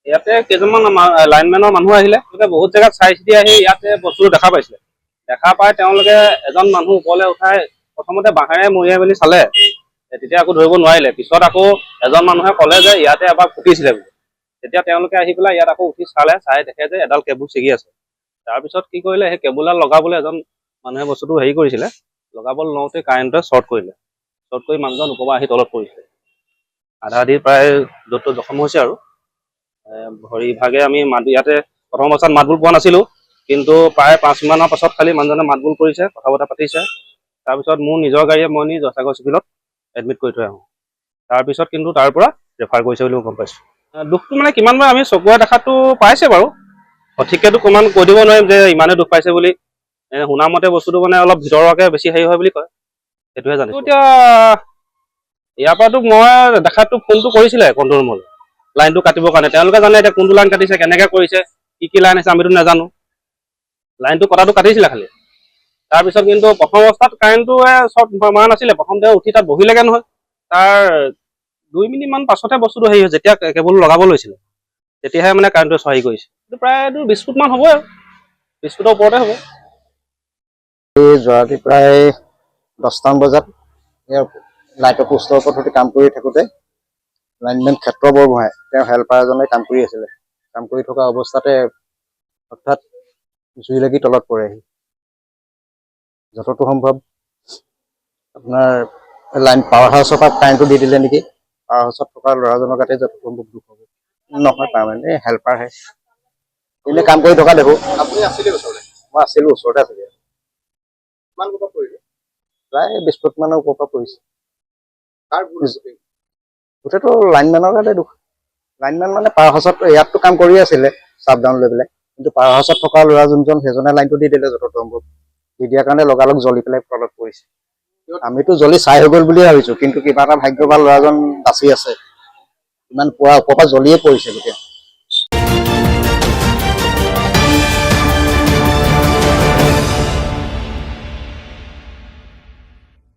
ইয়াতে কেইজনমান লাইনমেনৰ মানুহ আহিলে বহুত জেগাত চাই চিতি আহি ইয়াতে বস্তুটো দেখা পাইছিলে। দেখা পাই তেওঁলোকে এজন মানুহ ওপৰলৈ উঠাই প্ৰথমতে বাঁহেৰে মৰিয়াই মেলি চালে, তেতিয়া আকৌ ধৰিব নোৱাৰিলে। পিছত আকৌ এজন মানুহে ক'লে যে ইয়াতে এবাৰ ফুটিছিলে বুলি। তেতিয়া তেওঁলোকে আহি পেলাই ইয়াত আকৌ উঠি চালে, চাই দেখে যে এডাল কেবুল ছিগি আছে। তাৰপিছত কি কৰিলে, সেই কেবুলডাল লগাবলৈ এজন মানুহে বস্তুটো হেৰি কৰিছিলে, লগাবলৈ লওঁতে কাৰেণ্টে শ্বৰ্ট কৰিলে। শ্বৰ্ট কৰি মানুহজন ওপৰৰ পৰা আহি তলত পৰিছিলে। আধা আধি প্ৰায় য'ত জখম হৈছে আৰু ভৰি ভাগে আমি ইয়াতে প্ৰথম অৱস্থাত মাতবোল পোৱা নাছিলোঁ, কিন্তু প্ৰায় 5 মানৰ পাছত খালি মানুহজনে মাতবোল কৰিছে, কথা বতৰা পাতিছে। তাৰপিছত মোৰ নিজৰ গাড়ীয়ে মই নি জয়সাগৰ চিভিলত এডমিট কৰি থৈ আহোঁ। তাৰপিছত কিন্তু তাৰ পৰা ৰেফাৰ কৰিছে বুলি মই গম পাইছোঁ। দুখটো মানে কিমান বাৰ আমি চকুৰে দেখাটো পাইছে বাৰু, সঠিককেতো কিমান কৈ দিব নোৱাৰিম যে ইমানে দুখ পাইছে বুলি। শুনা মতে বস্তুটো মানে অলপ ভিতৰুৱাকৈ বেছি হেৰি হয় বুলি কয়, সেইটোহে জানিছোঁ। এতিয়া ইয়াৰ পৰাতো মই দেখাতো ফোনটো কৰিছিলে কণ্ট্ৰল ৰুমলৈ লাইনটো কাটিবৰ কাৰণে। তেওঁলোকে জানে এতিয়া কোনটো লাইন কাটিছে, কেনেকৈ কৰিছে, কি লাইন আছে আমিতো নাজানো। লাইনটো কটাটো কাটিছিলে খালি। তাৰপিছত কিন্তু প্ৰথম অৱস্থাত কাৰেণ্টটোৱে শ্বৰ্ট মৰা নাছিলে। প্ৰথমতে উঠি তাত বহিলেগৈ নহয়। তাৰ 2 মিনিটমান পাছতহে বস্তুটো হেৰি হৈছে। যেতিয়া কেবুল লগাব লৈছিলে তেতিয়াহে মানে কাৰেণ্টটোৱে হেৰি কৰিছে। এইটো প্ৰায় 20 ফুটমান হ'ব আৰু 20 ফুটৰ ওপৰতে হ'ব। যোৱা ৰাতি প্ৰায় 10টামান বজাত লাইটৰ পোষ্টৰ ওপৰত কাম কৰি থাকোঁতে লাইনমেন ক্ষেত্ৰ বৰগোহাঁই তেওঁ হেল্পাৰ এজনে কাম কৰি আছিলে। কাম কৰি থকা অৱস্থাতে হঠাৎ জুই লাগি তলত পৰেহি। যতটো সম্ভৱ আপোনাৰ লাইন পাৱাৰ হাউচৰ পৰা কাৰেণ্টটো দি দিলে নেকি। পাৱাৰ হাউচত থকা ল'ৰাজনৰ গাতে যতটো সম্ভৱ দুখ হ'ব। নহয় পাৰমানেণ্ট, এই হেল্পাৰহে, এনেই কাম কৰি থকা দেখোঁ। আপুনি আছিলে ওচৰতে? মই আছিলোঁ, ওচৰতে আছিলোঁ। কিমান ফুটত পৰিলে? প্ৰায় 20 ফুটমানৰ ওপৰৰ পৰা পৰিছে। গোটেইটো লাইনমেনৰ গাতে দুখ। লাইনমেন মানে পাৱাৰ হাউচত ইয়াততো কাম কৰি আছিলে চাপ ডাউন লৈ পেলাই, কিন্তু পাৱাৰ হাউচত থকা ল'ৰা যোনজন সেইজনে লাইনটো দি দিলে যতটো সম্ভৱ। দি দিয়াৰ কাৰণে লগালগ জ্বলি পেলাই তলত পৰিছে। আমিতো জ্বলি চাই হৈ গ'ল বুলিয়ে ভাবিছোঁ, কিন্তু কিবা এটা ভাগ্য ভাল ল'ৰাজন বাচি আছে। ইমান পুৰা ওপৰৰ পৰা জ্বলিয়ে পৰিছে গোটেই।